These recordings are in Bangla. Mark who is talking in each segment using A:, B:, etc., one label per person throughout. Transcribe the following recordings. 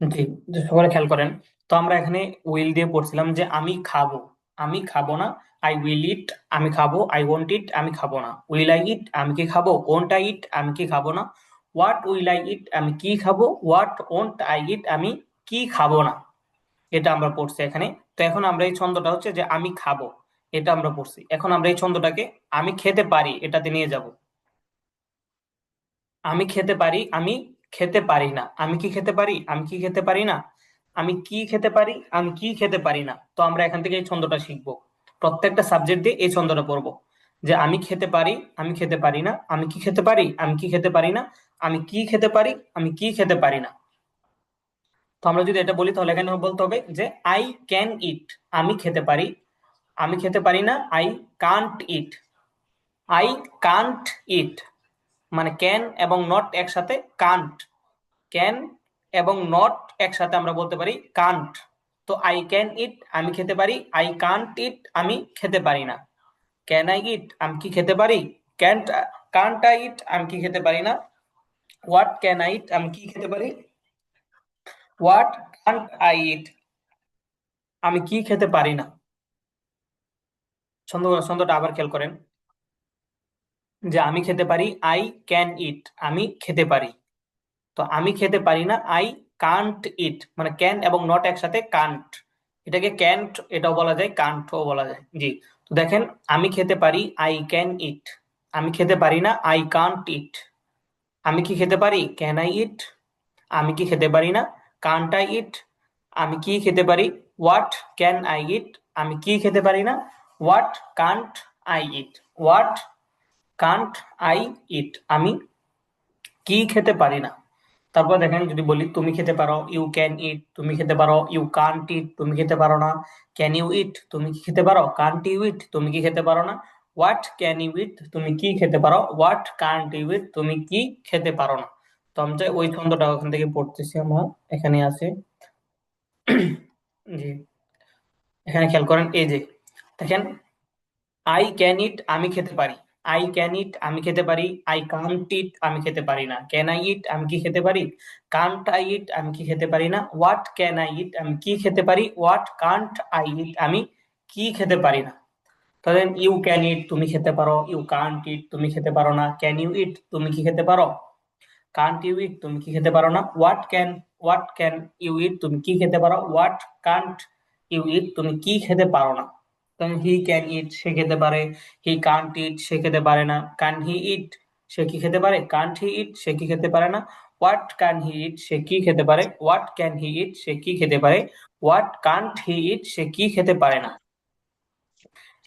A: জি, যে সকলে খেয়াল করেন। তো আমরা এখানে উইল দিয়ে পড়ছিলাম যে আমি খাবো, আমি খাবো না। আই উইল ইট, আমি খাবো। আই ওয়ন্ট ইট, আমি খাবো না। উইল আই ইট, আমি কি খাবো। ওয়ন্ট আই ইট, আমি কি খাবো না। হোয়াট উইল আই ইট, আমি কি খাবো। হোয়াট ওয়ন্ট আই ইট, আমি কি খাবো না। এটা আমরা পড়ছি এখানে। তো এখন আমরা এই ছন্দটা হচ্ছে যে আমি খাবো, এটা আমরা পড়ছি। এখন আমরা এই ছন্দটাকে আমি খেতে পারি এটাতে নিয়ে যাব। আমি খেতে পারি, আমি খেতে পারি না। আমি কি খেতে পারি, আমি কি খেতে পারি না। আমি কি খেতে পারি, আমি কি খেতে পারি না। তো আমরা এখান থেকে এই ছন্দটা শিখবো। প্রত্যেকটা সাবজেক্ট দিয়ে এই ছন্দটা পড়বো। যে আমি খেতে পারি, আমি খেতে পারি না। আমি কি খেতে পারি, আমি কি খেতে পারি না। আমি কি খেতে পারি, আমি কি খেতে পারি না। তো আমরা যদি এটা বলি তাহলে এখানে বলতে হবে যে আই ক্যান ইট, আমি খেতে পারি। আমি খেতে পারি না, I can't eat. I can't eat, মানে ক্যান এবং নট একসাথে কান্ট। ক্যান এবং নট একসাথে আমরা বলতে পারি কান্ট। তো আই ক্যান ইট, আমি খেতে পারি। আই কান্ট ইট, আমি খেতে পারি না। ক্যান আই ইট, আমি কি খেতে পারি। ক্যান্ট কান্ট আই ইট, আমি কি খেতে পারি না। হোয়াট ক্যান আই ইট, আমি কি খেতে পারি। হোয়াট কান্ট আই ইট, আমি কি খেতে পারি না। ছন্দটা আবার খেয়াল করেন। যে আমি খেতে পারি, আই ক্যান ইট, আমি খেতে পারি। তো আমি খেতে পারি না, আই কান্ট ইট, মানে ক্যান এবং নট একসাথে কান্ট। এটাকে ক্যান্ট এটাও বলা যায়, কান্টও বলা যায়। জি। তো দেখেন, আমি খেতে পারি, আই ক্যান ইট। আমি খেতে পারি না, আই কান্ট ইট। আমি কি খেতে পারি, ক্যান আই ইট। আমি কি খেতে পারি না, কান্ট আই ইট। আমি কি খেতে পারি, হোয়াট ক্যান আই ইট। আমি কি খেতে পারি না, what Kant I eat. What Kant I eat, আমি কি খেতে পারি না। তারপর দেখেন, যদি বলি তুমি খেতে পারো, ইউ ক্যান ইট। তুমি খেতে পারো, ইউ কান্ট ইট, তুমি খেতে পারো না। ক্যান ইউ ইট, তুমি কি খেতে পারো। কান্ট ইউ ইট, তুমি কি খেতে পারো না। হোয়াট ক্যান ইউ ইট, তুমি কি খেতে পারো। হোয়াট কান্ট ইউ ইট, তুমি কি খেতে পারো না। তো আমরা ওই ছন্দটা ওখান থেকে পড়তেছি আমরা। এখানে আছে। জি। এখানে খেয়াল করেন, এই যে দেখেন, আই ক্যান ইট, আমি খেতে পারি। আই ক্যান ইট, আমি খেতে পারি। আই কান্ট ইট, আমি খেতে পারি না। ক্যান আই ইট, আমি কি খেতে পারি। কান্ট আই ইট, আমি কি খেতে পারি না। হোয়াট ক্যান আই ইট, আমি কি খেতে পারি। হোয়াট কান্ট আই ইট, আমি কি খেতে পারি না। তাহলে ইউ ক্যান ইট, তুমি খেতে পারো। ইউ কান্ট ইট, তুমি খেতে পারো না। ক্যান ইউ ইট, তুমি কি খেতে পারো। কান্ট ইউ ইট, তুমি কি খেতে পারো না। হোয়াট ক্যান ইউ ইট, তুমি কি খেতে পারো। হোয়াট কান্ট ইউ ইট, তুমি কি খেতে পারো না। তখন হি ক্যান ইট, সে খেতে পারে। হি কান্ট ইট, সে খেতে পারে না। কান হি ইট, সে কি খেতে পারে। কান্ট হি ইট, সে কি খেতে পারে না। হোয়াট কান হি ইট, সে কি খেতে পারে। হোয়াট ক্যান হি ইট, সে কি খেতে পারে। হোয়াট কান্ট হি ইট, সে কি খেতে পারে না।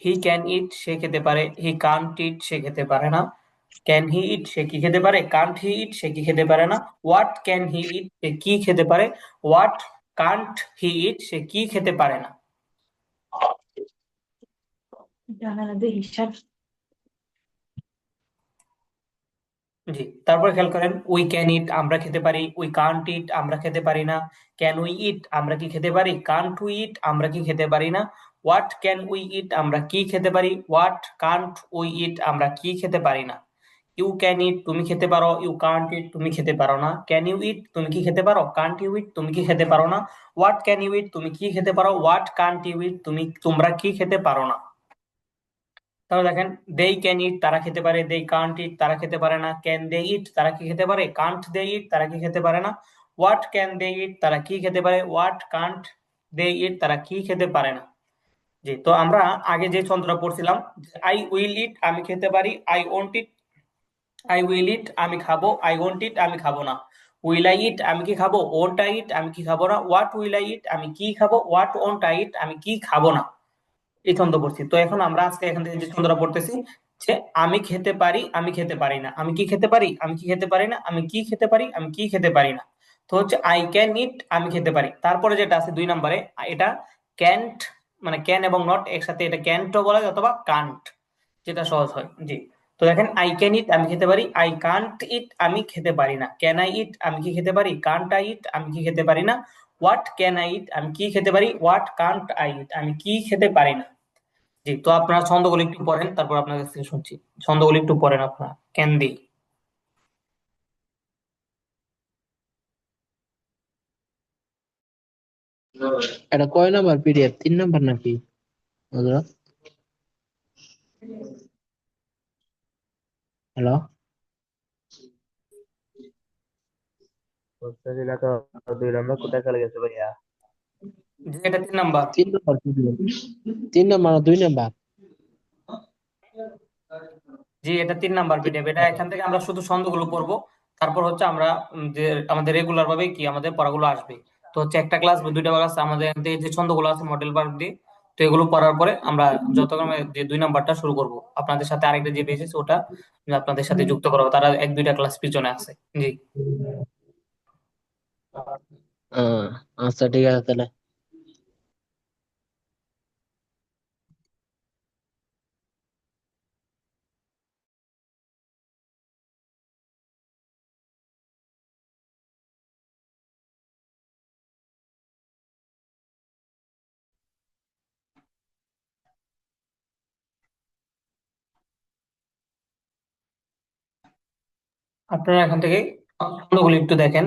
A: হি ক্যান ইট, সে খেতে পারে। হি কান্ট ইট, সে খেতে পারে না। ক্যান হি ইট, সে কি খেতে পারে। কান্ট হি ইট, সে কি খেতে পারে না। হোয়াট ক্যান হি ইট, সে কি খেতে পারে। হোয়াট কান্ট হি ইট, সে কি খেতে পারে না।
B: জানালা দিয়ে হিসাব।
A: জি। তারপর খেয়াল করেন, উই ক্যান ইট, আমরা খেতে পারি। উই কান্ট ইট, আমরা খেতে পারি না। ক্যান উই ইট, আমরা কি খেতে পারি। কান্ট উই ইট, আমরা কি খেতে পারি না। হোয়াট ক্যান উই ইট, আমরা কি খেতে পারি। হোয়াট কান্ট উই ইট, আমরা কি খেতে পারি না। ইউ ক্যান ইট, তুমি খেতে পারো। ইউ কান্ট ইট, তুমি খেতে পারো না। ক্যান ইউ ইট, তুমি কি খেতে পারো। কান্ট ইউ ইট, তুমি কি খেতে পারো না। হোয়াট ক্যান ইউ ইট, তুমি কি খেতে পারো। হোয়াট কান্ট ইউ ইট, তোমরা কি খেতে পারো না। তাহলে দেখেন, দে ক্যান ইট, তারা খেতে পারে। দে কান্ট ইট, তারা খেতে পারে না। ক্যান দে ইট, তারা কি খেতে পারে। কান্ট দে ইট, তারা কি খেতে পারে না। হোয়াট ক্যান দে ইট, তারা কি খেতে পারে। হোয়াট কান্ট দে ইট, তারা কি খেতে পারে না। জি। তো আমরা আগে যে ছন্দটা পড়ছিলাম, আই উইল ইট, আমি খেতে পারি। I won't eat, I will eat, আমি খাবো। আই ওন্ট ইট, আমি খাবো না। উইল আই ইট, আমি কি খাবো। ওন্ট আই ইট, আমি কি খাবো না। হোয়াট উইল আই ইট, আমি কি খাবো। হোয়াট ওন্ট আই ইট, আমি কি খাবো না। এই ছন্দ পড়ছি। তো এখন আমরা আজকে এখান থেকে যে ছন্দটা পড়তেছি, যে আমি খেতে পারি, আমি খেতে পারি না। আমি কি খেতে পারি, আমি কি খেতে পারি না। আমি কি খেতে পারি, আমি কি খেতে পারি না। তো হচ্ছে আই ক্যান ইট, আমি খেতে পারি। তারপরে যেটা আছে 2 নম্বরে, এটা ক্যান্ট, মানে ক্যান এবং নট একসাথে, এটা ক্যান্টও বলা যায় অথবা কান্ট, যেটা সহজ হয়। জি। তো দেখেন, আই ক্যান ইট, আমি খেতে পারি। আই কান্ট ইট, আমি খেতে পারি না। ক্যান আই ইট, আমি কি খেতে পারি। কান্ট আই ইট, আমি কি খেতে পারি না। হোয়াট ক্যান আই ইট, আমি কি খেতে পারি। হোয়াট কান্ট আই ইট, আমি কি খেতে পারি না। জি। তো আপনারা ছন্দগুলো একটু পড়েন, তারপর আপনার কাছ থেকে শুনছি। ছন্দগুলো একটু পড়েন আপনারা, ক্যান দি।
C: এটা কয় নাম্বার পিডিএফ, 3 নাম্বার নাকি হযরত? হ্যালো,
D: বুঝতেছি না তো। 2 নম্বর কোথায় চলে গেছে ভাইয়া?
A: যে এটা 3 নাম্বার।
C: 3 নাম্বার পিডিএফ, 3 নাম্বার না 2 নাম্বার?
A: জি, এটা 3 নাম্বার পিডিএফ। এটা এখান থেকে আমরা শুধু ছন্দগুলো পড়বো। তারপর হচ্ছে আমরা যে আমাদের রেগুলার ভাবে কি আমাদের পড়াগুলো আসবে। তো হচ্ছে একটা ক্লাস বা 2টা ক্লাস আমাদের এখান থেকে যে ছন্দগুলো আছে মডেল ভার্ব দিয়ে, তো এগুলো পড়ার পরে আমরা যতক্ষণ যে 2 নাম্বারটা শুরু করব, আপনাদের সাথে আরেকটা যে বেস আছে ওটা আপনাদের সাথে যুক্ত করাবো। তারা 1-2টা ক্লাস পিছনে আছে। জি।
C: আহ, আচ্ছা ঠিক আছে তাহলে।
A: আপনারা এখান থেকে ছন্দগুলো একটু দেখেন,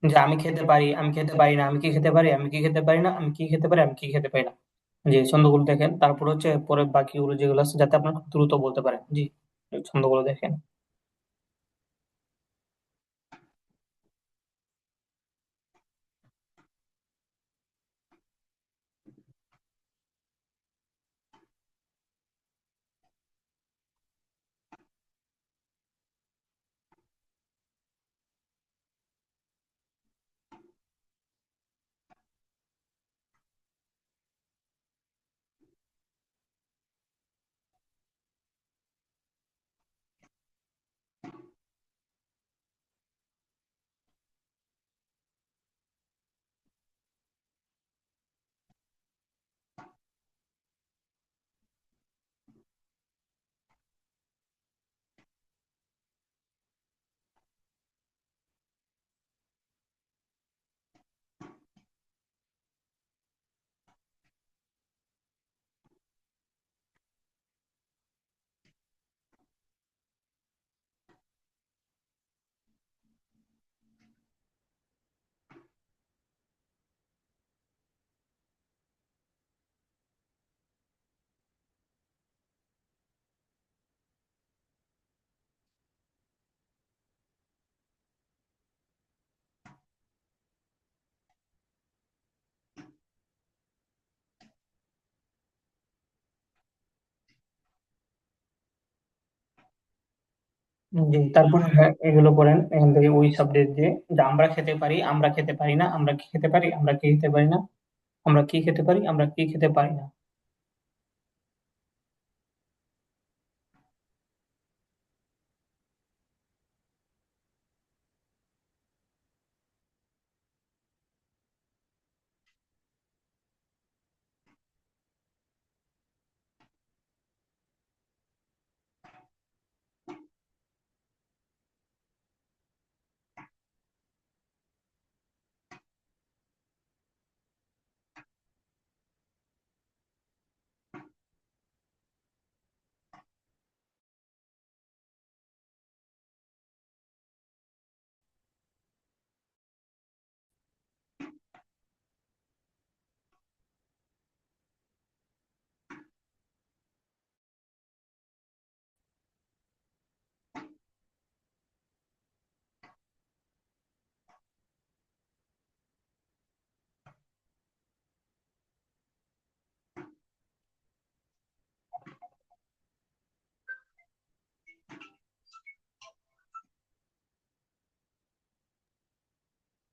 A: যে আমি খেতে পারি, আমি খেতে পারি না, আমি কি খেতে পারি, আমি কি খেতে পারি না, আমি কি খেতে পারি, আমি কি খেতে পারি না। জি, ছন্দগুলো দেখেন। তারপর হচ্ছে পরে বাকিগুলো যেগুলো আছে যাতে আপনারা খুব দ্রুত বলতে পারেন। জি, এই ছন্দগুলো দেখেন। জি, তারপরে হ্যাঁ, এগুলো পড়েন এখান থেকে ওই সাবজেক্ট দিয়ে, যে আমরা খেতে পারি, আমরা খেতে পারি না, আমরা কি খেতে পারি, আমরা কি খেতে পারি না, আমরা কি খেতে পারি, আমরা কি খেতে পারি না।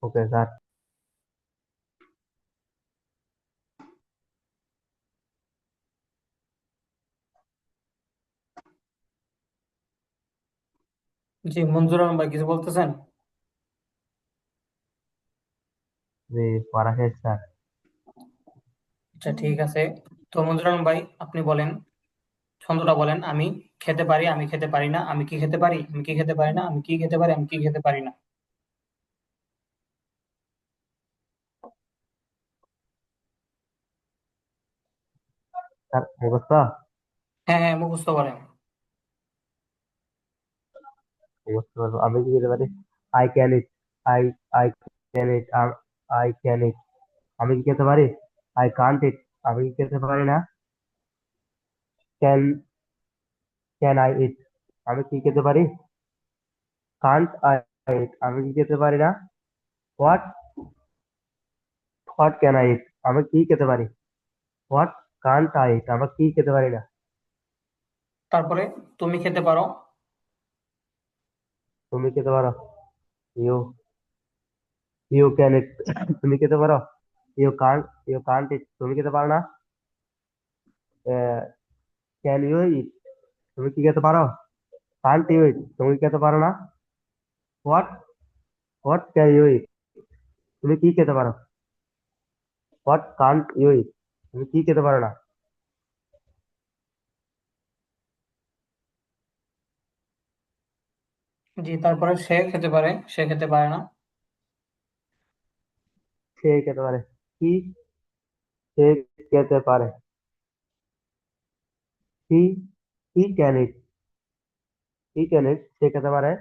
D: Okay sir.
A: জি, মঞ্জুর আলম ভাই কিছু বলতেছেন?
D: জি, পড়া শেষ স্যার।
A: আচ্ছা ঠিক আছে। তো মঞ্জুর আলম ভাই আপনি বলেন, ছন্দটা বলেন। আমি খেতে পারি, আমি খেতে পারি না, আমি কি খেতে পারি, আমি কি খেতে পারি না, আমি কি খেতে পারি, আমি কি খেতে পারি না।
D: স্যার মুখস্থ?
A: হ্যাঁ হ্যাঁ, মুখস্থ বলেন।
D: মুখস্থ বলবো। আমি কি খেতে পারি? I can eat. I I can eat. I can eat. আমি কি খেতে পারি? আই কান্ট ইট, আমি কি খেতে পারি না? ক্যান ক্যান আই ইট, আমি কি খেতে পারি? কান্ট আই ইট, আমি কি খেতে পারি না? What what can I eat, আমি কি খেতে পারি? হোয়াট কান্ট আই ইট, আমি কি খেতে পারি না?
A: তারপরে তুমি খেতে পারো।
D: তুমি খেতে পারো। ইউ ইউ ক্যান ইট, তুমি খেতে পারো। ইউ কান্ট ইট, তুমি খেতে পারো না। ক্যান ইউ ইট, তুমি কি খেতে পারো? কান্ট ইউ ইট, তুমি কি খেতে পারো না। What what can you eat, তুমি কি খেতে পারো? হোয়াট কান্ট ইউ ইট, তুমি কি খেতে পারো না।
A: জি, তারপরে সে খেতে পারে, সে খেতে পারে না।
D: সে খেতে পারে। কি সে খেতে পারে। হি he can it, he can ইট, সে খেতে পারে।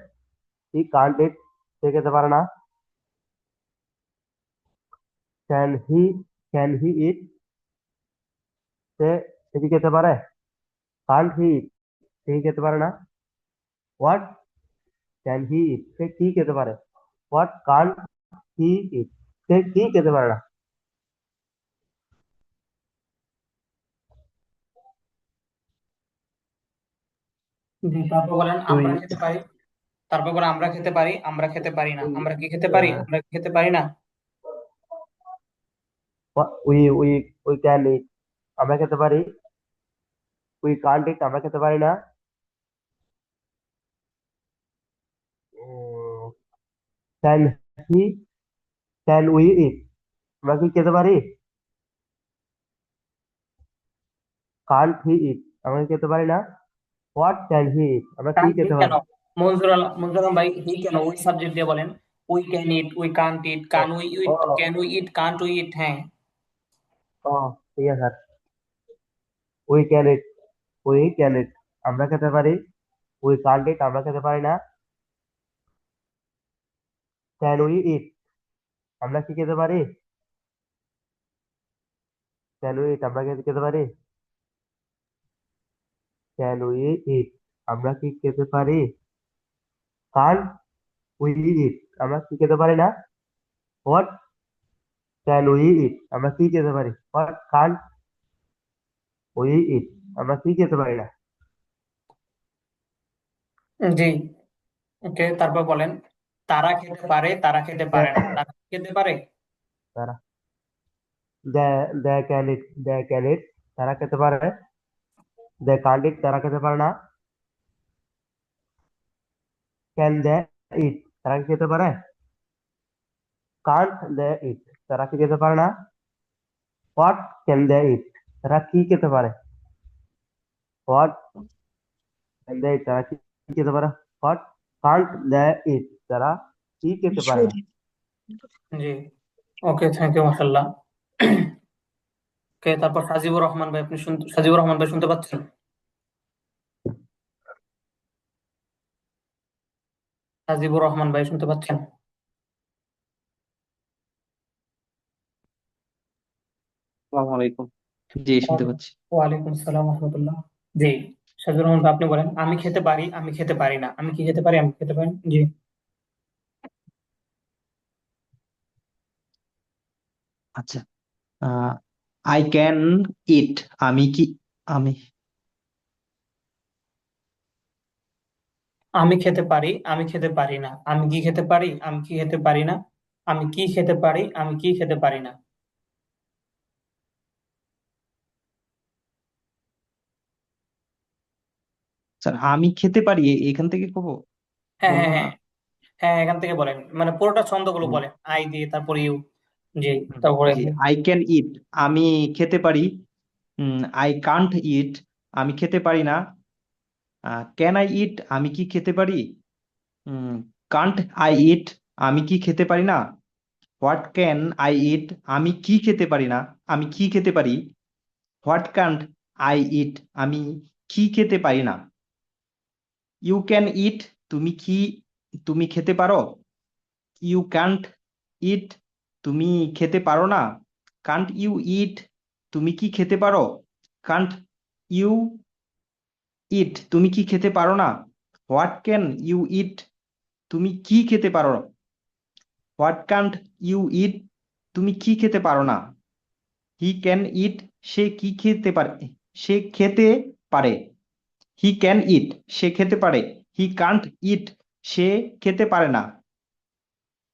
D: হি কান্ট ইট, সে খেতে পারে না। ক্যান হি ইট, সে সে কি খেতে পারে। কান্ট হি ইট, সে কি খেতে পারে না। হোয়াট ক্যান হি ইট, সে কি খেতে পারে। হোয়াট কান্ট হি ইট, সে কি খেতে পারে না।
A: জি, তারপর বলেন
D: তুই
A: আমরা খেতে পারি। তারপর বলেন আমরা খেতে পারি, আমরা খেতে পারি না।
D: উই
A: আমরা কি খেতে পারি, আমরা কি খেতে পারি না।
D: We we we can eat, আমরা খেতে পারি। উই কান্ট ইট, আমরা খেতে পারি না। Can he can we eat, আমরা কি খেতে পারি। কান্ট হি ইট, আমরা কি খেতে পারি না। হোয়াট ক্যান হি ইট, আমরা কি
A: কান হি
D: খেতে
A: কেন?
D: পারি।
A: মনজুর আলম ভাই, হি কেন? ওই সাবজেক্ট দিয়ে বলেন। We can eat, we can't eat,
D: ও
A: কান উই
D: ও
A: eat, can we eat, can't we eat. হ্যাঁ।
D: ও ঠিক আছে sir. We can eat, we can eat, আমরা খেতে পারি। উই কান্ট ইট, আমরা খেতে পারি না। ক্যান উই ইট, আমরা কি খেতে পারি। ক্যান উই ইট, আমরা কি খেতে পারি। ক্যান উই ইট, আমরা কি খেতে পারি। কান্ট উই ইট, আমরা কি খেতে পারি না। হোয়াট ক্যান উই ইট, আমরা কি খেতে পারি। হোয়াট কান্ট উই ইট, আমরা কি খেতে পারি না।
A: জি, ওকে। তারপর বলেন তারা খেতে পারে, তারা খেতে পারে না। তারা কি খেতে পারে?
D: তারা দে they can it, they can ইট, তারা খেতে পারে। দে কান্ট ইট, তারা খেতে পারে না। ক্যান দে ইট, তারা কি খেতে পারে। কান্ট দে ইট, তারা কি খেতে পারে না। হোয়াট ক্যান দে ইট, তারা কি খেতে পারে। হোয়াট ক্যান দে ইট, তারা কি কি খেতে পারে। হোয়াট কান্ট দে ইট, তারা কি খেতে পারে না।
A: জি, ওকে, থ্যাংক ইউ, মাশাআল্লাহ। ওকে, তারপর সাজিবুর রহমান ভাই শুনতে পাচ্ছেন? সাজিবুর রহমান ভাই শুনতে পাচ্ছেন?
E: আসসালামু আলাইকুম। জি, শুনতে পাচ্ছি।
A: ওয়ালাইকুম আসসালাম রহমতুল্লাহ। জি, সাজিবুর রহমান ভাই আপনি বলেন আমি খেতে পারি, আমি খেতে পারি না। আমি কি খেতে পারি, আমি খেতে পারি না? জি।
E: আচ্ছা, আই ক্যান ইট, আমি কি আমি
A: আমি খেতে পারি, আমি খেতে পারি না। আমি কি খেতে পারি, আমি কি খেতে পারি না। আমি কি খেতে পারি, আমি কি খেতে পারি না।
E: স্যার আমি খেতে পারি এখান থেকে কব
A: হ্যাঁ, হ্যাঁ,
E: বলবো না।
A: হ্যাঁ, হ্যাঁ, এখান থেকে বলেন, মানে পুরোটা ছন্দগুলো
E: হুম,
A: বলেন, আই দিয়ে তারপরে ইউ। জি,
E: হুম,
A: তারপরে
E: জি, আই ক্যান ইট, আমি খেতে পারি। আই কান্ট ইট, আমি খেতে পারি না। ক্যান আই ইট, আমি কি খেতে পারি। কান্ট আই ইট, আমি কি খেতে পারি না। হোয়াট ক্যান আই ইট, আমি কি খেতে পারি না, আমি কি খেতে পারি। হোয়াট কান্ট আই ইট, আমি কি খেতে পারি না। ইউ ক্যান ইট, তুমি খেতে পারো। ইউ ক্যান্ট ইট, তুমি খেতে পারো না। কান্ট ইউ ইট তুমি কি খেতে পারো? কান্ট ইউ ইট তুমি কি খেতে পারো না? হোয়াট ক্যান ইউ ইট তুমি কি খেতে পারো? হোয়াট কান্ট ইউ ইট তুমি কি খেতে পারো না? হি ক্যান ইট সে কি খেতে পারে? সে খেতে পারে। হি ক্যান ইট সে খেতে পারে। হি কান্ট ইট সে খেতে পারে না।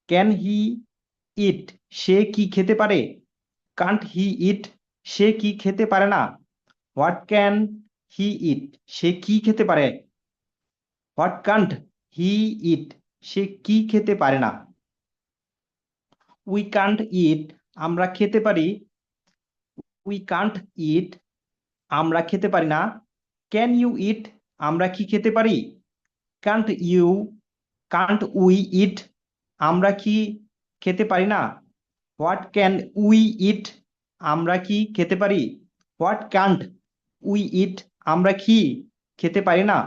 E: ক্যান হি ইট সে কি খেতে পারে? কান্ট হি ইট সে কি খেতে পারে না? হোয়াট ক্যান হি ইট সে কি খেতে পারে? হোয়াট কান্ট হি ইট সে কি খেতে পারে না? উই কান্ট ইট আমরা খেতে পারি। উই কান্ট ইট আমরা খেতে পারি না। ক্যান ইউ ইট আমরা কি খেতে পারি? Can't you can't we eat আমরা কি খেতে পারি না? হোয়াট ক্যান উই ইট আমরা কি খেতে পারি? হোয়াট কান্ট উই ইট আমরা কি খেতে পারি না?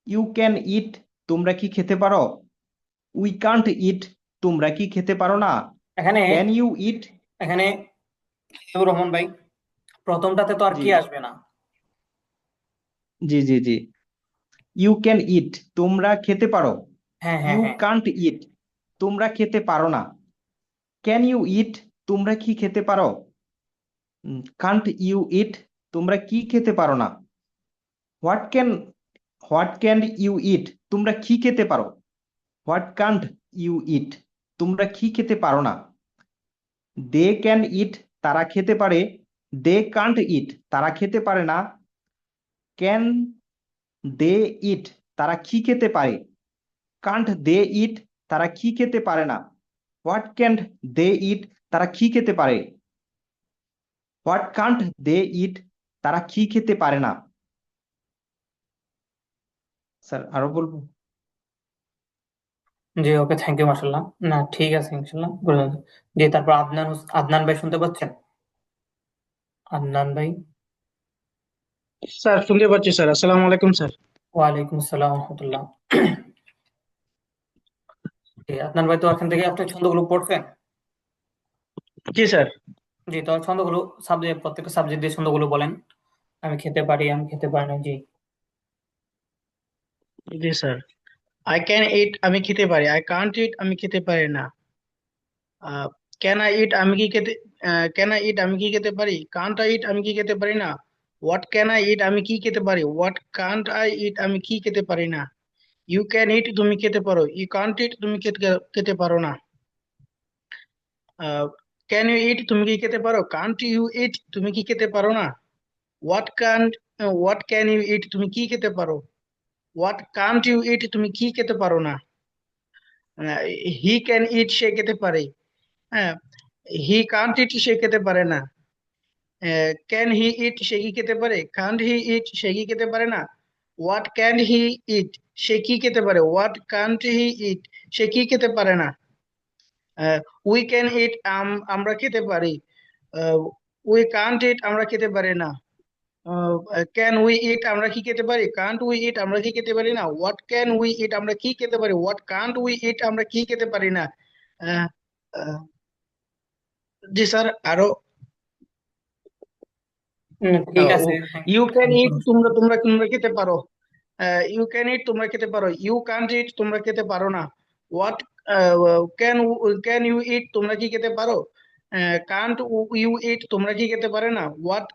E: ইউ ক্যান ইট তোমরা কি খেতে পারো? উই কান্ট ইট তোমরা কি খেতে পারো না?
A: এখানে
E: ক্যান ইউ ইট
A: এখানে হাবিবুর রহমান ভাই, প্রথমটাতে তো আর
E: জি
A: কি আসবে না।
E: জি জি জি ইউ ক্যান ইট তোমরা খেতে পারো।
A: হ্যাঁ হ্যাঁ
E: ইউ
A: হ্যাঁ
E: কান্ট ইট তোমরা খেতে পারো না। ক্যান ইউ ইট তোমরা কি খেতে পারো? কান্ট ইউ ইট তোমরা কি খেতে পারো না। হোয়াট ক্যান ইউ ইট তোমরা কি খেতে পারো? হোয়াট কান্ট ইউ ইট তোমরা কি খেতে পারো না। দে ক্যান ইট তারা খেতে পারে। দে কান্ট ইট তারা খেতে পারে না। ক্যান দে ইট তারা কি খেতে পারে? কান্ট দে ইট তারা কি খেতে পারে না। হোয়াট ক্যান্ট দে ইট তারা কি খেতে পারে? হোয়াট কান্ট দে ইট তারা কি খেতে পারে না। স্যার আরো বলবো?
A: জি, ওকে, থ্যাংক ইউ, মাশাল্লাহ। না, ঠিক আছে, ইনশাল্লাহ বুঝলাম। জি, তারপর আদনান ভাই শুনতে পাচ্ছেন? আদনান ভাই।
F: স্যার শুনতে পাচ্ছি স্যার। আসসালামু আলাইকুম স্যার।
A: ওয়ালাইকুম আসসালাম রহমতুল্লাহ। জি, আদনান ভাই, তো এখান থেকে আপনি ছন্দগুলো পড়ছেন?
F: জি স্যার।
A: জি, তো ছন্দগুলো সাবজেক্ট, প্রত্যেকটা সাবজেক্ট দিয়ে ছন্দগুলো বলেন। আমি খেতে পারি, আমি খেতে পারি না। জি।
F: জি স্যার। আই ক্যান ইট আমি খেতে পারি। আই কান্ট ইট আমি খেতে পারি না। ক্যান আই ইট আমি কি খেতে ক্যান আই ইট আমি কি খেতে পারি? কান্ট আই ইট আমি কি খেতে পারি না। হোয়াট ক্যান আই ইট আমি কি খেতে পারি? হোয়াট কান্ট আই ইট আমি কি খেতে পারি না। ইউ ক্যান ইট তুমি খেতে পারো। ইউ কান্ট ইট তুমি খেতে পারো না। ক্যান ইউ ইট তুমি কি খেতে পারো? কান্ট ইউ ইট তুমি কি খেতে পারো না। হোয়াট ক্যান ইউ ইট তুমি কি খেতে পারো? হোয়াট কান্ট ইউ ইট তুমি কি খেতে পারো না। হি ক্যান ইট সে খেতে পারে। হ্যাঁ। হি কান্ট ইট সে খেতে পারে না। ক্যান হি ইট সে কি খেতে পারে? কান্ট হি ইট সে কি খেতে পারে না। হোয়াট ক্যান হি ইট সে কি খেতে পারে? হোয়াট কান্ট হি ইট সে কি খেতে পারে না। উই ক্যান ইট আমরা খেতে পারি। উই কান্ট ইট আমরা খেতে পারি না। ক্যান উই ইট আমরা কি খেতে পারি? কান্ট উই ইট আমরা কি খেতে পারি না। হোয়াট ক্যান উই ইট আমরা কি খেতে পারি? হোয়াট কান্ট উই ইট আমরা কি খেতে পারি না। আহ, আহ, জি স্যার। আরো
A: ঠিক আছে,
F: ইউ ক্যান
A: থ্যাংক ইউ।
F: ইট তোমরা তোমরা তোমরা খেতে পারো। ইউ ক্যান ইট তোমরা খেতে পারো। ইউ কান্ট ইট তোমরা খেতে পারো না। হোয়াট ক্যান ক্যান ইউ ইট তোমরা কি খেতে পারো? কান্ট ইউ ইট তোমরা কি খেতে পারে না। হোয়াট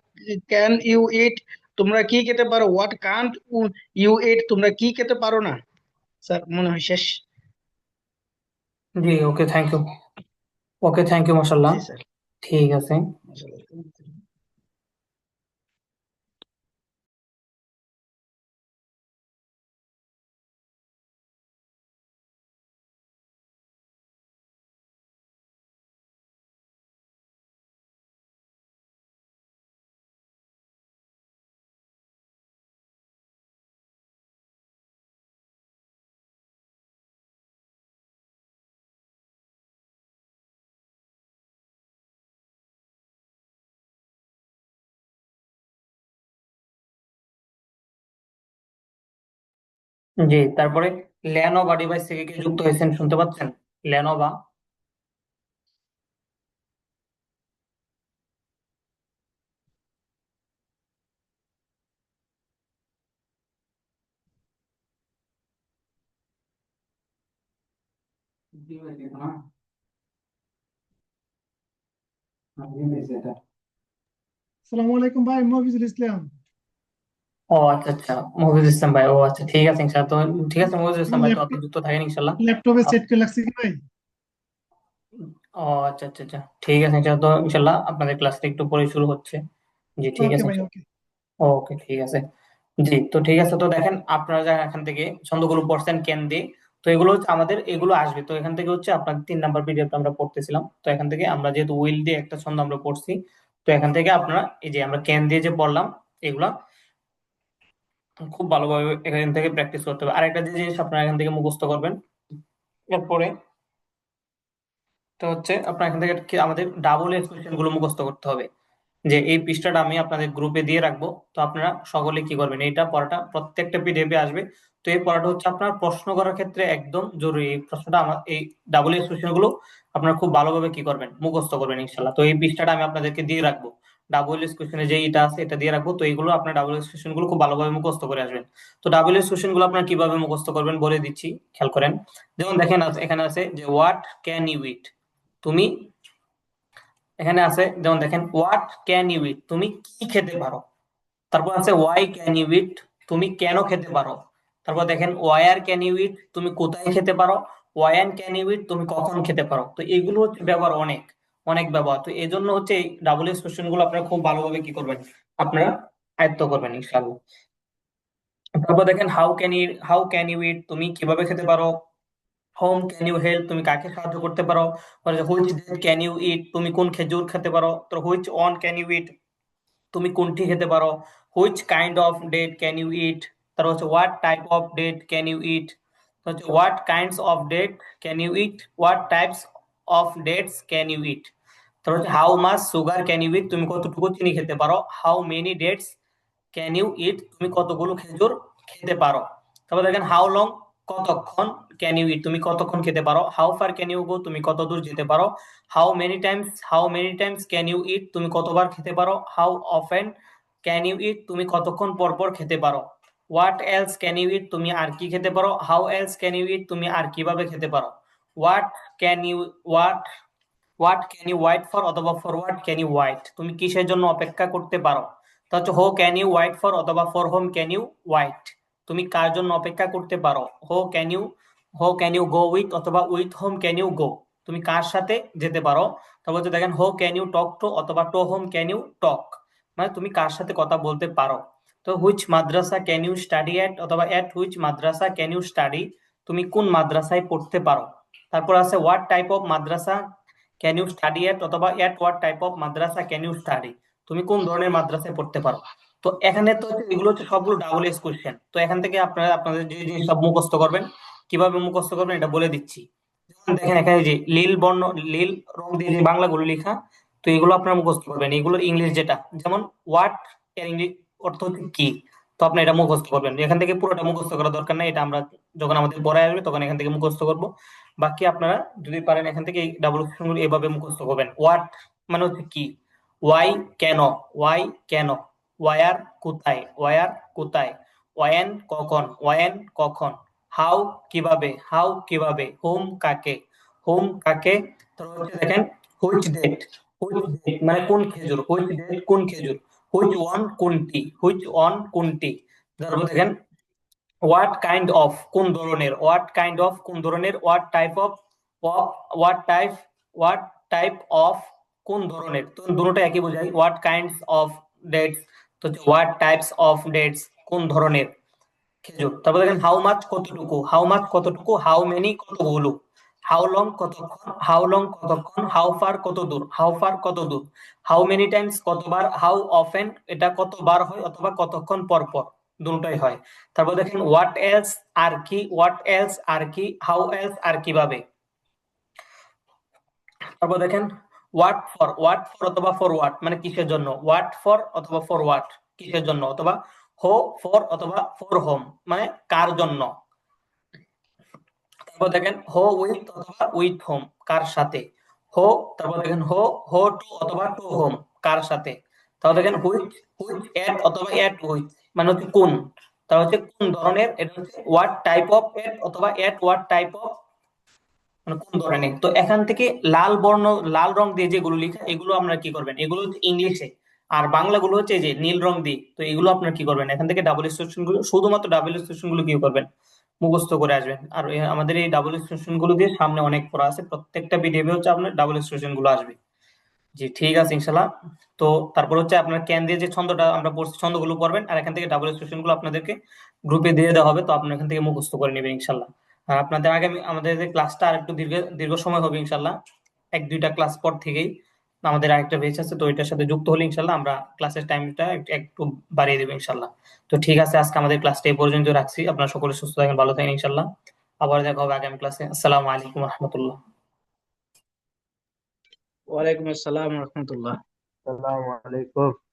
F: ক্যান ইউ ইট তোমরা কি খেতে পারো? হোয়াট কান্ট ইউ ইট তোমরা কি খেতে পারো না। স্যার মনে হয় শেষ।
A: জি, okay, thank you. Okay, thank you, মাশাল্লাহ।
F: জি স্যার।
A: ঠিক আছে। জি, তারপরে লেনোভা ডিভাইস থেকে কে যুক্ত হয়েছেন শুনতে পাচ্ছেন? লেনোভা।
G: আসসালামু আলাইকুম ভাই, মফিজুল ইসলাম।
A: ও আচ্ছা আচ্ছা, মফিজুল ইসলাম ভাই, ও আচ্ছা ঠিক আছে ইনশাল্লাহ। তো ঠিক আছে মফিজুল ইসলাম ভাই, তো আপনি যুক্ত থাকেন ইনশাল্লাহ।
G: ল্যাপটপে সেট করে লাগছে কি ভাই?
A: ও আচ্ছা আচ্ছা আচ্ছা, ঠিক আছে ইনশাল্লাহ। তো ইনশাল্লাহ আপনাদের ক্লাসটা একটু পরে শুরু হচ্ছে। জি ঠিক
G: ওকে
A: আছে
G: ভাই,
A: ইনশাল্লাহ।
G: ওকে।
A: ওকে ঠিক আছে। জি তো ঠিক আছে, তো দেখেন আপনারা যারা এখান থেকে ছন্দগুলো পড়ছেন ক্যান দিয়ে, তো এগুলো হচ্ছে আমাদের, এগুলো আসবে। তো এখান থেকে হচ্ছে আপনার 3 নাম্বার পিডিএফ আমরা পড়তেছিলাম, তো এখান থেকে আমরা যেহেতু উইল দিয়ে একটা ছন্দ আমরা পড়ছি, তো এখান থেকে আপনারা এই যে আমরা ক্যান দিয়ে যে পড়লাম, এগুলা খুব ভালোভাবে এখান থেকে প্র্যাকটিস করতে হবে। আর একটা যে জিনিস আপনারা এখান থেকে মুখস্থ করবেন এরপরে, তো হচ্ছে আপনার এখান থেকে আমাদের ডাবল এক্সপ্রেশন গুলো মুখস্থ করতে হবে। যে এই পৃষ্ঠাটা আমি আপনাদের গ্রুপে দিয়ে রাখবো, তো আপনারা সকলে কি করবেন, এইটা পড়াটা প্রত্যেকটা পিডিএফে আসবে। তো এই পড়াটা হচ্ছে আপনার প্রশ্ন করার ক্ষেত্রে একদম জরুরি। এই প্রশ্নটা আমার এই ডাবল এক্সপ্রেশন গুলো আপনারা খুব ভালোভাবে কি করবেন, মুখস্থ করবেন ইনশাল্লাহ। তো এই পৃষ্ঠাটা আমি আপনাদেরকে দিয়ে রাখবো, ডাবল এক্সপ্রেশনে যে এটা আছে এটা দিয়ে রাখবো। তো এইগুলো আপনার ডাবল এক্সপ্রেশন গুলো খুব ভালোভাবে মুখস্থ করে আসবেন। তো ডাবল এক্সপ্রেশন গুলো আপনার কিভাবে মুখস্থ করবেন বলে দিচ্ছি, খেয়াল করেন। যেমন দেখেন এখানে আছে যে হোয়াট ক্যান ইউ ইট, তুমি, এখানে আছে যেমন দেখেন হোয়াট ক্যান ইউ ইট, তুমি কি খেতে পারো। তারপর আছে ওয়াই ক্যান ইউ ইট, তুমি কেন খেতে পারো। তারপর দেখেন ওয়ার ক্যান ইউ ইট, তুমি কোথায় খেতে পারো। ওয়ান ক্যান ইউ ইট, তুমি কখন খেতে পারো। তো এগুলো হচ্ছে ব্যবহার অনেক অনেক ব্যবহার। তো এই জন্য হচ্ছে এই ডাবল এক্সপ্রেশন গুলো আপনারা খুব ভালোভাবে কি করবেন, আপনারা আয়ত্ত করবেন ইনশাআল্লাহ। তারপর দেখেন হাউ ক্যান ইউ ইট, তুমি কিভাবে খেতে পারো। হোম ক্যান ইউ হেল্প, তুমি কাকে সাহায্য করতে পারো। Which date can you eat, তুমি কোন খেজুর খেতে পারো। তো which one can you eat, তুমি কোনটি খেতে পারো। Which kind of date can you eat, তারপর হচ্ছে what type of date can you eat, হচ্ছে what kinds of date can you eat, what types of dates can you eat. তারপর হচ্ছে how much sugar can you eat, তুমি কতটুকু চিনি খেতে পারো। How many dates can you eat, তুমি কতগুলো খেজুর খেতে পারো। তারপর দেখেন হাউ লং, কতক্ষণ। ক্যান ইউ ইট, তুমি কতক্ষণ খেতে পারো। How far can you go, তুমি কত দূর যেতে পারো। How many times can you eat, তুমি কতবার খেতে পারো। How often can you eat, তুমি কতক্ষণ পর পর খেতে পারো। What else can you eat, তুমি আর কি খেতে পারো। How else can you eat, তুমি আর কিভাবে খেতে পারো। What can you what what can you wait for, অথবা for what can you wait, তুমি কিসের জন্য অপেক্ষা করতে পারো। তা হচ্ছে who can you wait for, অথবা for whom can you wait, তুমি কার জন্য অপেক্ষা করতে পারো। Who can you go with, অথবা with whom can you go, তুমি কার সাথে যেতে পারো। তারপর হচ্ছে দেখেন who can you talk to, অথবা to whom can you talk, মানে তুমি কার সাথে কথা বলতে পারো। তো which madrasa can you study at, অথবা at which madrasa can you study, তুমি কোন মাদ্রাসায় পড়তে পারো। তারপর আছে what type of madrasa can you study at, অথবা at what type of madrasa can you study, তুমি কোন ধরনের মাদ্রাসায় পড়তে পারো। তো এখানে তো এগুলো হচ্ছে সবগুলো ডাবল এস কোশ্চেন। তো এখান থেকে আপনারা আপনাদের যে জিনিস সব মুখস্থ করবেন, কিভাবে মুখস্থ করবেন এটা বলে দিচ্ছি। যেমন দেখেন এখানে যে লীল বর্ণ, লীল রং দিয়ে যে বাংলাগুলো লেখা, তো এগুলো আপনারা মুখস্থ করবেন। এগুলোর ইংলিশ যেটা, যেমন হোয়াট এর ইংলিশ অর্থ হচ্ছে কি, তো আপনি এটা মুখস্থ করবেন। এখান থেকে পুরোটা মুখস্থ করার দরকার নাই, এটা আমরা যখন আমাদের পড়ায় আসবে তখন এখান থেকে মুখস্থ করব। বাকি আপনারা যদি পারেন এখান থেকে এই ডাবল গুলো এভাবে মুখস্থ করবেন। হোয়াট মানে হচ্ছে কি, ওয়াই কেন, ওয়াই কেন, ওয়ার কোথায়, ওয়ার কোথায়, ওয়েন কখন, ওয়েন কখন, হাউ কিভাবে, হাউ কিভাবে, হোম কাকে, হোম কাকে। তারপর হচ্ছে দেখেন হুইচ ডেট, হুইচ ডেট মানে কোন খেজুর, হুইচ ডেট কোন খেজুর, হুইচ ওয়ান কোনটি, হুইচ অন কোনটি। তারপর দেখেন হোয়াট কাইন্ড অফ কোন ধরনের, হোয়াট কাইন্ড অফ কোন ধরনের, what type of what type, what type of কোন ধরনের। তো দুটোটা একই বোঝায়, হোয়াট কাইন্ডস অফ ডেটস, তো হোয়াট টাইপস অফ ডেটস কোন ধরনের খেজুর। তারপর দেখেন হাউ মাচ কতটুকু, হাউ মাচ কতটুকু, হাউ মেনি কতগুলো, হাউ লং কতক্ষণ, হাউ লং কতক্ষণ, হাউ ফার কত দূর, হাউ ফার কত দূর, হাউ মেনি টাইমস কতবার, হাউ অফেন এটা কতবার হয় অথবা কতক্ষণ পর পর, দুটোই হয়। তারপর দেখেন হোয়াট এলস আর কি, হোয়াট এলস আর কি, হাউ এলস আর কিভাবে। তারপর দেখেন হোয়াট ফর অথবা ফর হোয়াট মানে কিসের জন্য, হোয়াট ফর অথবা ফর হোয়াট কিসের জন্য, অথবা হো ফর অথবা ফর হোম মানে কার জন্য। তারপর দেখেন হো উইথ অথবা উইথ হোম কার সাথে, হো, তারপর দেখেন হো টু অথবা টু হোম কার সাথে। তারপর দেখেন হুইচ এট অথবা এট হুইচ মানে হচ্ছে কোন, তার হচ্ছে কোন ধরনের, এটা হচ্ছে হোয়াট টাইপ অফ এট অথবা এট হোয়াট টাইপ অফ মানে কোন ধরনের। তো এখান থেকে লাল রং দিয়ে যেগুলো লেখা এগুলো আপনারা কি করবেন, এগুলো হচ্ছে ইংলিশে, আর বাংলাগুলো হচ্ছে এই যে নীল রং দিয়ে। তো এগুলো আপনারা কি করবেন, এখান থেকে ডাবল এক্সপ্রেশন গুলো, শুধুমাত্র ডাবল এক্সপ্রেশন গুলো কি করবেন, মুখস্থ করে আসবেন। আর আমাদের এই ডাবল এক্সপ্রেশন গুলো দিয়ে সামনে অনেক পড়া আছে, প্রত্যেকটা পিডিএফে হচ্ছে আপনার ডাবল এক্সপ্রেশন গুলো আসবে। জি ঠিক আছে ইনশাল্লাহ। তো তারপর হচ্ছে আপনার ক্যান দিয়ে যে ছন্দটা আমরা পড়ছি ছন্দগুলো পড়বেন, আর এখান থেকে ডাবল এক্সপ্রেশন গুলো আপনাদেরকে গ্রুপে দিয়ে দেওয়া হবে, তো আপনারা এখান থেকে মুখস্থ করে নেবেন ইনশাল্লাহ। আর আপনাদের আগামী আমাদের যে ক্লাসটা আর একটু দীর্ঘ দীর্ঘ সময় হবে ইনশাল্লাহ, 1-2টা ক্লাস পর থেকেই আমাদের আরেকটা বেচ আছে, তো ওইটার সাথে যুক্ত হলে ইনশাল্লাহ আমরা ক্লাসের টাইমটা একটু বাড়িয়ে দেবো ইনশাল্লাহ। তো ঠিক আছে, আজকে আমাদের ক্লাসটা এই পর্যন্ত রাখছি। আপনারা সকলে সুস্থ থাকেন, ভালো থাকেন ইনশাল্লাহ। আবার দেখা হবে আগামী ক্লাসে। আসসালামু আলাইকুম রহমতুল্লাহ।
F: ওয়ালাইকুম আসসালাম রহমতুল্লাহ।
D: আসসালামু আলাইকুম।